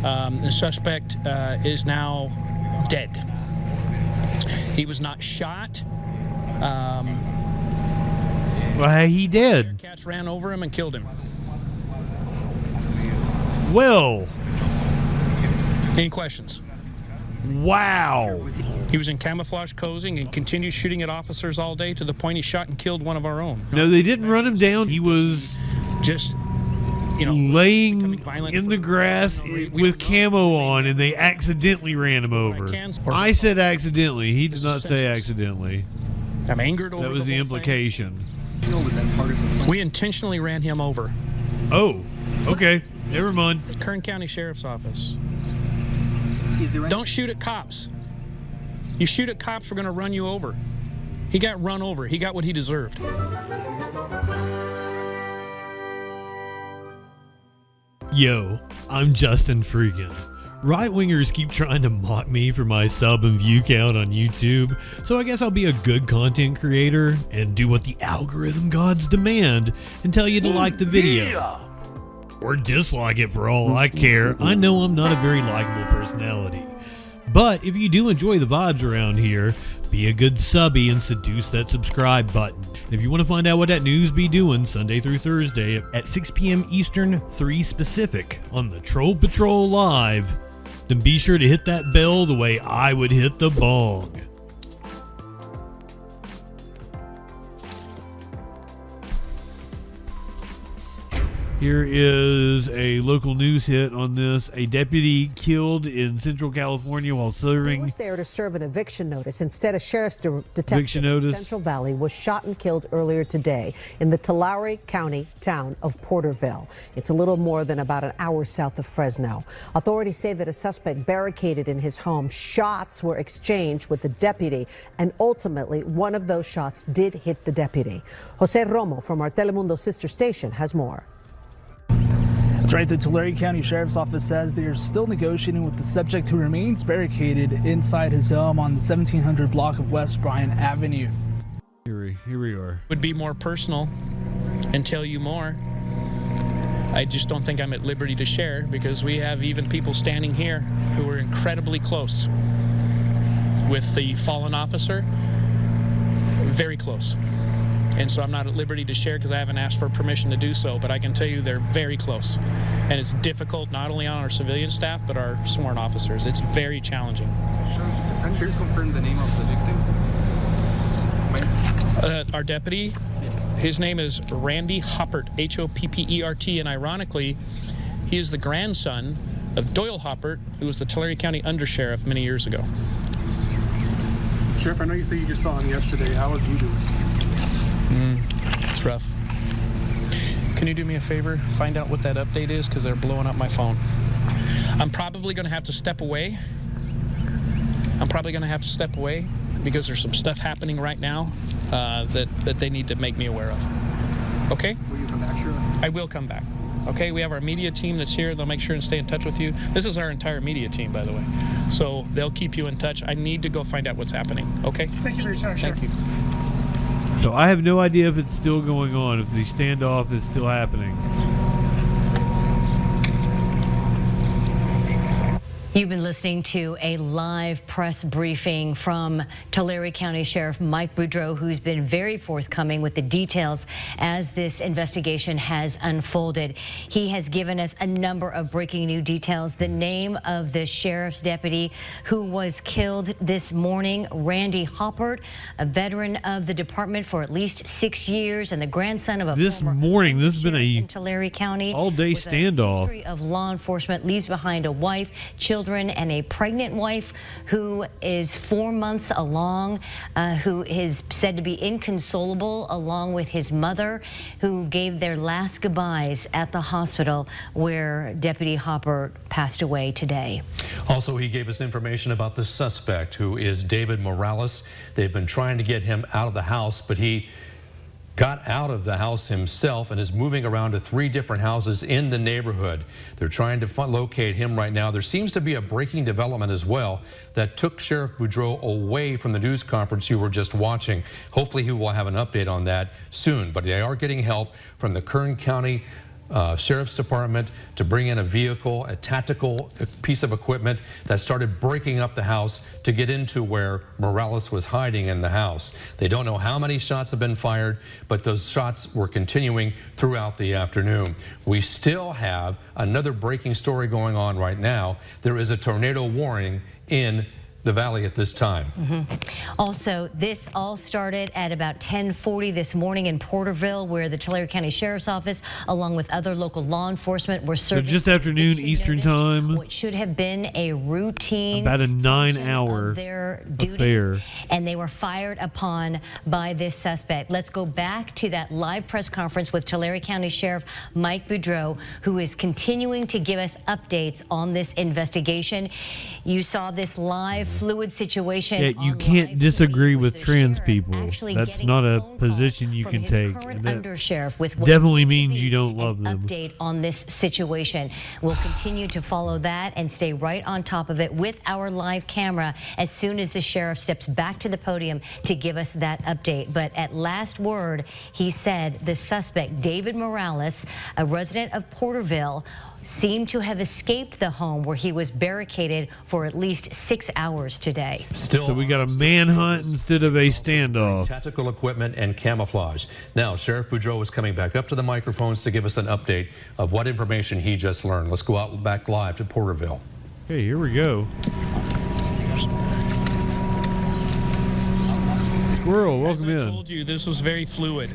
The suspect is now dead. He was not shot. Well, he did. BearCats ran over him and killed him. Well. Any questions? Wow. He was in camouflage clothing and continued shooting at officers all day to the point he shot and killed one of our own. No, they didn't run him down. He was just, you know, laying in the grass with camo on, and they accidentally ran him over. I said accidentally. He did not say accidentally. I'm angered over that was the implication. We intentionally ran him over. Oh, okay. Never mind. Kern County Sheriff's Office. Don't shoot at cops. You shoot at cops, we're going to run you over. He got run over. He got what he deserved. Yo, I'm Justin Freakin. Right-wingers keep trying to mock me for my sub and view count on YouTube, so I guess I'll be a good content creator and do what the algorithm gods demand and tell you to like the video. Or dislike it for all I care. I know I'm not a very likable personality. But if you do enjoy the vibes around here, be a good subby and seduce that subscribe button. And if you want to find out what that news be doing Sunday through Thursday at 6 p.m. Eastern, 3 Pacific on the Troll Patrol Live, then be sure to hit that bell the way I would hit the bong. Here is a local news hit on this. A deputy killed in Central California while serving. He was there to serve an eviction notice. Instead, a sheriff's detective in Central Valley was shot and killed earlier today in the Tulare County town of Porterville. It's a little more than about an hour south of Fresno. Authorities say that a suspect barricaded in his home. Shots were exchanged with the deputy, and ultimately one of those shots did hit the deputy. Jose Romo from our Telemundo sister station has more. That's right. The Tulare County Sheriff's Office says they are still negotiating with the subject who remains barricaded inside his home on the 1700 block of West Bryant Avenue. Here we are. Would be more personal and tell you more. I just don't think I'm at liberty to share because we have even people standing here who are incredibly close with the fallen officer. Very close. And so I'm not at liberty to share because I haven't asked for permission to do so, but I can tell you they're very close. And it's difficult not only on our civilian staff, but our sworn officers. It's very challenging. Can you confirm the name of the victim? Our deputy, his name is Randy Hoppert, H-O-P-P-E-R-T, and ironically, he is the grandson of Doyle Hoppert, who was the Tulare County undersheriff many years ago. Sheriff, I know you say you just saw him yesterday. How was he doing? It's rough. Can you do me a favor? Find out what that update is because they're blowing up my phone. I'm probably going to have to step away. Because there's some stuff happening right now that they need to make me aware of. Okay? Will you come back, Sheriff? I will come back. Okay, we have our media team that's here. They'll make sure and stay in touch with you. This is our entire media team, by the way. So they'll keep you in touch. I need to go find out what's happening. Okay? Thank you for your time, Sheriff. Thank you. So I have no idea if it's still going on, if the standoff is still happening. You've been listening to a live press briefing from Tulare County Sheriff Mike Boudreau, who's been very forthcoming with the details as this investigation has unfolded. He has given us a number of breaking new details. The name of the sheriff's deputy who was killed this morning, Randy Hoppert, a veteran of the department for at least 6 years and the grandson of a this morning. This has been a Tulare County all-day standoff. History of law enforcement, leaves behind a wife, children, and a pregnant wife who is 4 months along, who is said to be inconsolable, along with his mother, who gave their last goodbyes at the hospital where Deputy Hopper passed away today. Also, he gave us information about the suspect, who is David Morales. They've been trying to get him out of the house, but he got out of the house himself and is moving around to 3 different houses in the neighborhood. They're trying to locate him right now. There seems to be a breaking development as well that took Sheriff Boudreau away from the news conference you were just watching. Hopefully he will have an update on that soon, but they are getting help from the Kern County Sheriff's Department to bring in a vehicle, a tactical piece of equipment that started breaking up the house to get into where Morales was hiding in the house. They don't know how many shots have been fired, but those shots were continuing throughout the afternoon. We still have another breaking story going on right now. There is a tornado warning in the valley at this time. Also, this all started at about 10:40 this morning in Porterville, where the Tulare County Sheriff's Office, along with other local law enforcement, were serving just afternoon Eastern time. What should have been a routine about a 9-hour affair, and they were fired upon by this suspect. Let's go back to that live press conference with Tulare County Sheriff Mike Boudreau, who is continuing to give us updates on this investigation. You saw this live fluid situation. Yeah, you can't disagree with trans people. That's not a position you can take. And that undersheriff with definitely means you don't love them. Update on this situation. We'll continue to follow that and stay right on top of it with our live camera as soon as the sheriff steps back to the podium to give us that update. But at last word, he said the suspect, David Morales, a resident of Porterville, seemed to have escaped the home where he was barricaded for at least 6 hours today. So we got a manhunt instead of a standoff. Tactical equipment and camouflage. Now, Sheriff Boudreau is coming back up to the microphones to give us an update of what information he just learned. Let's go out back live to Porterville. Okay, here we go. Squirrel, welcome in. As I told you, this was very fluid.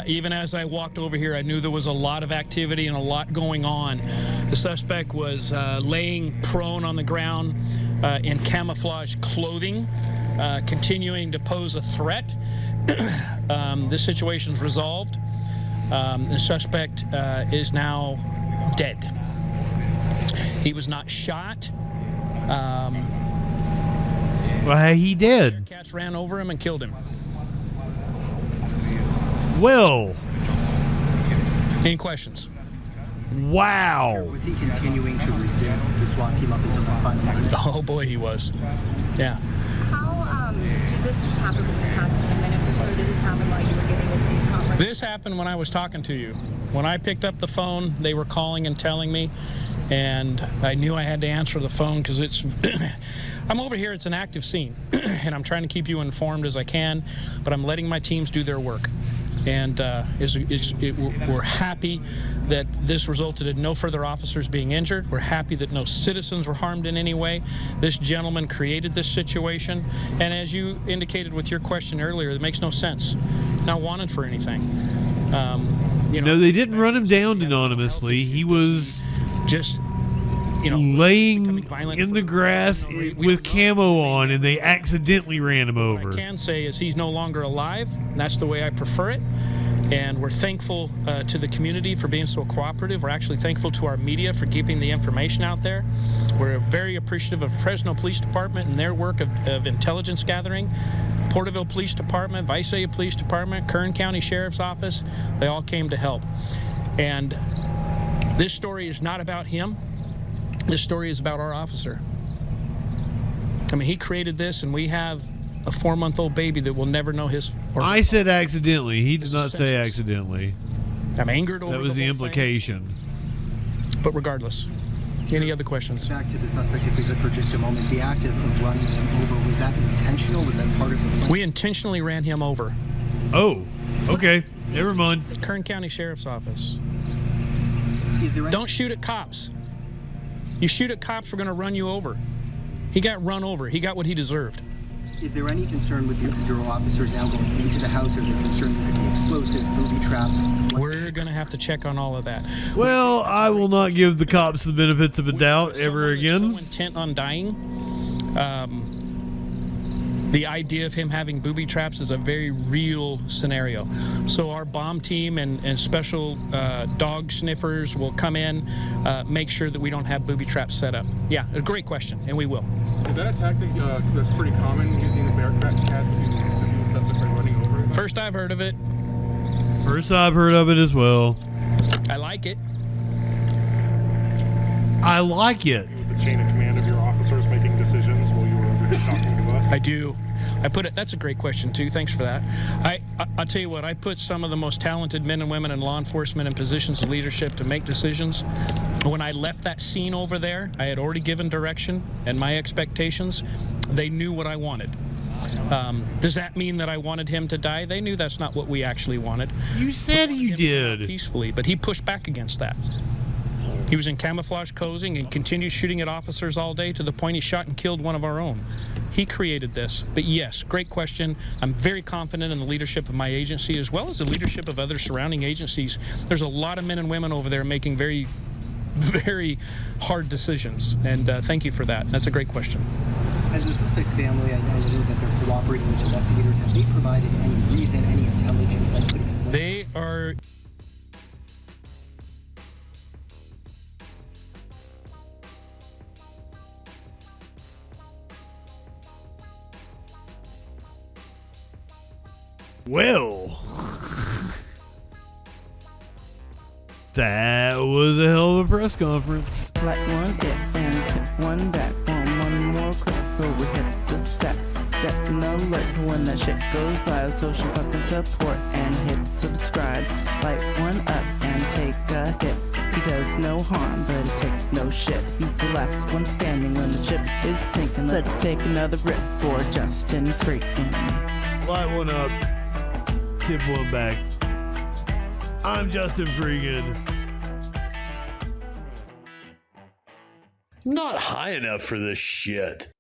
Even as I walked over here, I knew there was a lot of activity and a lot going on. The suspect was laying prone on the ground in camouflage clothing, continuing to pose a threat. This situation's resolved. The suspect is now dead. He was not shot. Well, he did. BearCats ran over him and killed him. Well. Any questions? Wow. Was he continuing to resist the SWAT team up until the final minute? Oh boy, he was. Yeah. How did this just happen in the past 10 minutes or so? Did this happen while you were giving this news conference? This happened when I was talking to you. When I picked up the phone, they were calling and telling me, and I knew I had to answer the phone because it's I'm over here, it's an active scene, and I'm trying to keep you informed as I can, but I'm letting my teams do their work. And we're happy that this resulted in no further officers being injured. We're happy that no citizens were harmed in any way. This gentleman created this situation, and as you indicated with your question earlier, it makes no sense. Not wanted for anything. No, they didn't run him down anonymously. He was just laying in the grass with camo on, and they accidentally ran him over. What I can say is he's no longer alive. That's the way I prefer it. And we're thankful to the community for being so cooperative. We're actually thankful to our media for keeping the information out there. We're very appreciative of Fresno Police Department and their work of intelligence gathering. Porterville Police Department, Visalia Police Department, Kern County Sheriff's Office, they all came to help. And this story is not about him. This story is about our officer. I mean, he created this, and we have a 4-month-old baby that will never know his... I said accidentally. He did not say accidentally. I'm angered over that was the implication. But regardless, any other questions? Back to the suspect, if we could, for just a moment. The act of running him over, was that intentional? Was that part of the plan? We intentionally ran him over. Oh, okay. Never mind. Kern County Sheriff's Office. Don't shoot at cops. You shoot at cops, we're going to run you over. He got run over. He got what he deserved. Is there any concern with your officers now going into the house? Are they concerned that there could be explosive, booby traps? We're going to have to check on all of that. Well, I will not give the cops the benefits of a doubt ever again. So intent on dying. The idea of him having booby traps is a very real scenario. So our bomb team and special dog sniffers will come in, make sure that we don't have booby traps set up. Yeah, a great question, and we will. Is that a tactic that's pretty common, using the BearCat to subdue a suspect by running over him? First I've heard of it. First I've heard of it as well. I like it. I like it. The chain of command of your officers making decisions while you were over here talking to us? I do. That's a great question too. Thanks for that. I'll tell you what, I put some of the most talented men and women in law enforcement in positions of leadership to make decisions. When I left that scene over there, I had already given direction and my expectations. They knew what I wanted. Does that mean that I wanted him to die? They knew that's not what we actually wanted. You said you did. Peacefully, but he pushed back against that. He was in camouflage clothing and continued shooting at officers all day to the point he shot and killed one of our own. He created this. But yes, great question. I'm very confident in the leadership of my agency as well as the leadership of other surrounding agencies. There's a lot of men and women over there making very, very hard decisions. And thank you for that. That's a great question. As the suspect's family, I know that they're cooperating with investigators. Have they provided any reason, any intelligence that could explain? They are... Well, that was a hell of a press conference. Like one hit and hit one back on one more click. But we hit the set an alert when that shit goes live. So she fucking support and hit subscribe. Light one up and take a hit. He does no harm, but he takes no shit. He's the last one standing when the ship is sinking. Let's take another rip for Justin Freakin. Light one up. Tip one back. I'm Justin Freakin. Not high enough for this shit.